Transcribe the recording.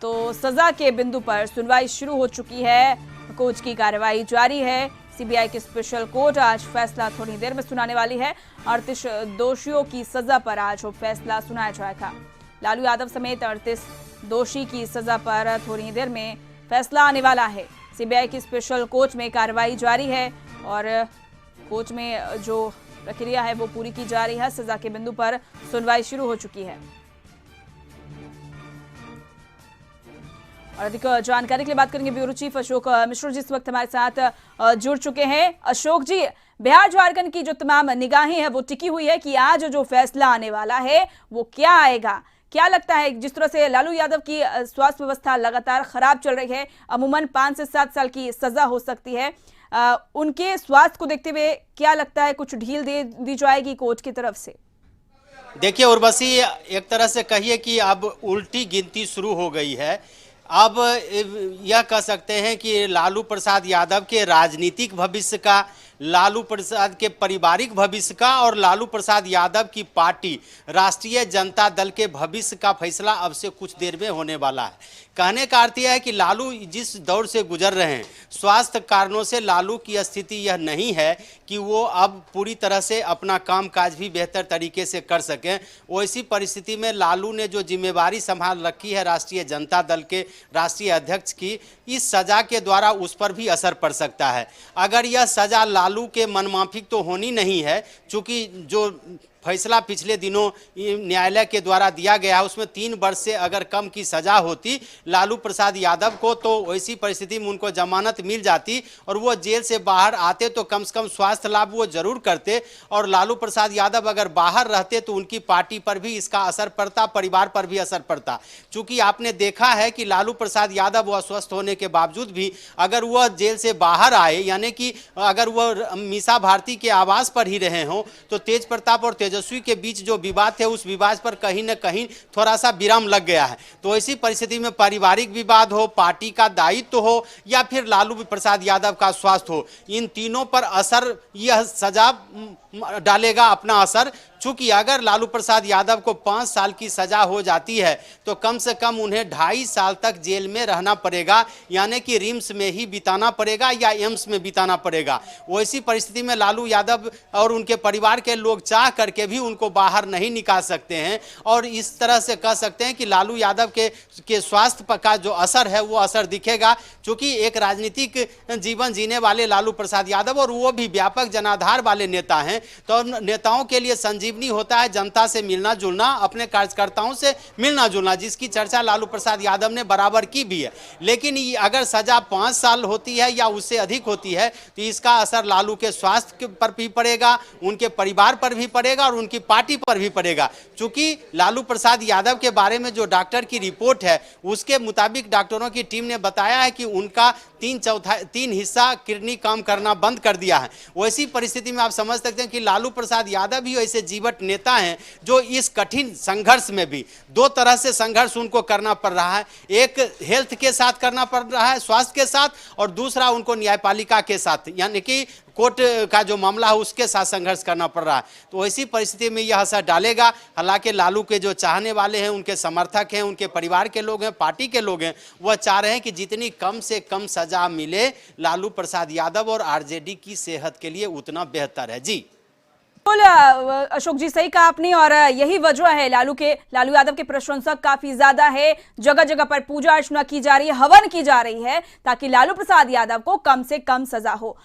तो सजा के बिंदु पर सुनवाई शुरू हो चुकी है। कोर्ट की कार्रवाई जारी है। सीबीआई की स्पेशल कोर्ट आज फैसला थोड़ी देर में सुनाने वाली है। 38 दोषियों की सजा पर आज फैसला सुनाया जाएगा। लालू यादव समेत 38 दोषी की सजा पर थोड़ी देर में फैसला आने वाला है। सीबीआई की स्पेशल कोर्ट में कार्रवाई जारी है और कोर्ट में जो प्रक्रिया है वो पूरी की जा रही है। सजा के बिंदु पर सुनवाई शुरू हो चुकी है। और अधिक जानकारी के लिए बात करेंगे ब्यूरो चीफ अशोक मिश्र जी इस वक्त हमारे साथ जुड़ चुके हैं। अशोक जी, बिहार झारखंड की जो तमाम निगाहें हैं वो टिकी हुई है कि आज जो फैसला आने वाला है वो क्या आएगा। क्या लगता है, जिस तरह से लालू यादव की स्वास्थ्य व्यवस्था लगातार खराब चल रही है, अमूमन 5 से 7 साल की सजा हो सकती है, उनके स्वास्थ्य को देखते हुए क्या लगता है कुछ ढील दी जाएगी कोर्ट की तरफ से? देखिए उर्वशी, एक तरह से कहिए कि अब उल्टी गिनती शुरू हो गई है। अब यह कह सकते हैं कि लालू प्रसाद यादव के राजनीतिक भविष्य का, लालू प्रसाद के पारिवारिक भविष्य का और लालू प्रसाद यादव की पार्टी राष्ट्रीय जनता दल के भविष्य का फैसला अब से कुछ देर में होने वाला है। कहने का अर्थ यह है कि लालू जिस दौर से गुजर रहे हैं, स्वास्थ्य कारणों से लालू की स्थिति यह नहीं है कि वो अब पूरी तरह से अपना कामकाज भी बेहतर तरीके से कर सकें। वैसी परिस्थिति में लालू ने जो जिम्मेवारी संभाल रखी है राष्ट्रीय जनता दल के राष्ट्रीय अध्यक्ष की, इस सज़ा के द्वारा उस पर भी असर पड़ सकता है। अगर यह सज़ा लालू के मनमाफिक तो होनी नहीं है, चूँकि जो फैसला पिछले दिनों न्यायालय के द्वारा दिया गया है उसमें 3 वर्ष से अगर कम की सज़ा होती लालू प्रसाद यादव को, तो वैसी परिस्थिति में उनको जमानत मिल जाती और वो जेल से बाहर आते तो कम से कम स्वास्थ्य लाभ वो जरूर करते। और लालू प्रसाद यादव अगर बाहर रहते तो उनकी पार्टी पर भी इसका असर पड़ता, परिवार पर भी असर पड़ता। चूँकि आपने देखा है कि लालू प्रसाद यादव वो अस्वस्थ होने के बावजूद भी अगर वह जेल से बाहर आए, यानी कि अगर वह मीसा भारती के आवास पर ही रहे हों, तो तेज प्रताप और तेजस्वी के बीच जो विवाद थे उस विवाद पर कहीं न कहीं थोड़ा सा विराम लग गया है। तो ऐसी परिस्थिति में पारिवारिक विवाद हो, पार्टी का दायित्व हो या फिर लालू प्रसाद यादव का स्वास्थ्य हो, इन तीनों पर असर यह सजा डालेगा अपना असर। चूंकि अगर लालू प्रसाद यादव को 5 साल की सजा हो जाती है तो कम से कम उन्हें 2.5 साल तक जेल में रहना पड़ेगा, यानी कि रिम्स में ही बिताना पड़ेगा या एम्स में बिताना पड़ेगा। वैसी परिस्थिति में लालू यादव और उनके परिवार के लोग चाह करके भी उनको बाहर नहीं निकाल सकते हैं। और इस तरह से कह सकते हैं कि लालू यादव के स्वास्थ्य पर का जो असर है वो असर दिखेगा। चूँकि एक राजनीतिक जीवन जीने वाले लालू प्रसाद यादव और वो भी व्यापक जनाधार वाले नेता हैं, तो नेताओं के लिए संजीवनी होता है जनता से मिलना जुलना, अपने कार्यकर्ताओं से मिलना जुलना, जिसकी चर्चा लालू प्रसाद यादव ने बराबर की भी है। लेकिन अगर सजा 5 साल होती है या उससे अधिक होती है तो इसका असर लालू के स्वास्थ्य पर भी पड़ेगा, उनके परिवार पर भी पड़ेगा और उनकी पार्टी पर भी पड़ेगा। चूंकि लालू प्रसाद यादव के बारे में जो डॉक्टर की रिपोर्ट है उसके मुताबिक डॉक्टरों की टीम ने बताया है कि उनका 3 हिस्सा किडनी काम करना बंद कर दिया है। वैसी परिस्थिति में आप समझ सकते हैं कि लालू प्रसाद यादव भी ऐसे जीवट नेता हैं जो इस कठिन संघर्ष में भी 2 तरह से संघर्ष उनको करना पड़ रहा है। एक हेल्थ के साथ करना पड़ रहा है, स्वास्थ्य के साथ, और दूसरा उनको न्यायपालिका के साथ, यानी कि कोर्ट का जो मामला है उसके साथ संघर्ष करना पड़ रहा है। तो ऐसी परिस्थिति में यह असर डालेगा। हालांकि लालू के जो चाहने वाले हैं, उनके समर्थक हैं, उनके परिवार के लोग हैं, पार्टी के लोग हैं, वह चाह रहे हैं कि जितनी कम से कम सजा मिले लालू प्रसाद यादव और आरजेडी की सेहत के लिए उतना बेहतर है। जी अशोक जी, सही कहा आपने और यही वजह है लालू यादव के प्रशंसक काफी ज्यादा है। जगह जगह पर पूजा अर्चना की जा रही है, हवन की जा रही है ताकि लालू प्रसाद यादव को कम से कम सजा हो।